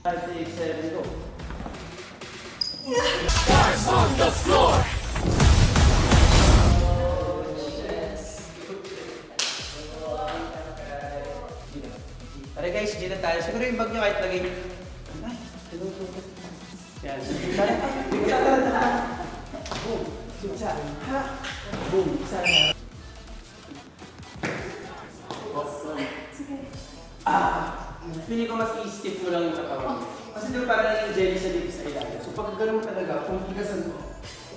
5, 6, 7, go. Stars on the floor! Tara guys, dito tayo. Siguro yung bag nyo kahit lagay nyo. Ay, yan. Tara. Boom. Sumsa. Ha. Boom. Sana. Feeling ko mas i-stiff mo lang yung katawan. Kasi doon parang yung jelly sa lips sa ilalim. So pag gano'n mo talaga, kung higasan mo,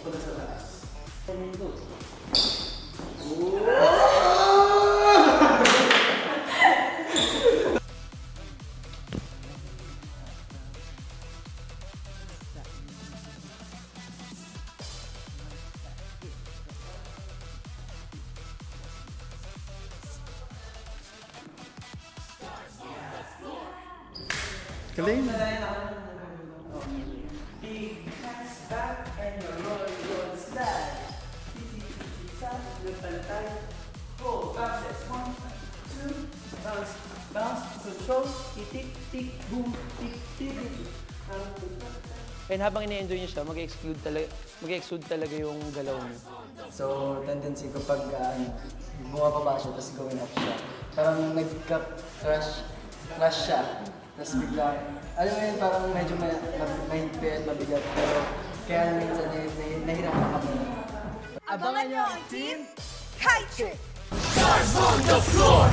pag sa taas. And then go. Galing. Big hands back and roll slide. Pantay. Go, bounces. 1, 2, bounce, control, tick, tick, boom, tick, tick. And habang ina-enjoy niyo siya, mag-exude talaga yung galaw niyo. So, tendency ko pag bumababa siya, tapos going up siya. Parang nagka-crash siya. Tapos bigla, alam mo yun, parang medyo mahigpit, mabigat. Pero kaya minsan nahirapan kami. Abangan nyo ang Team Kaitrick! Stars on the floor!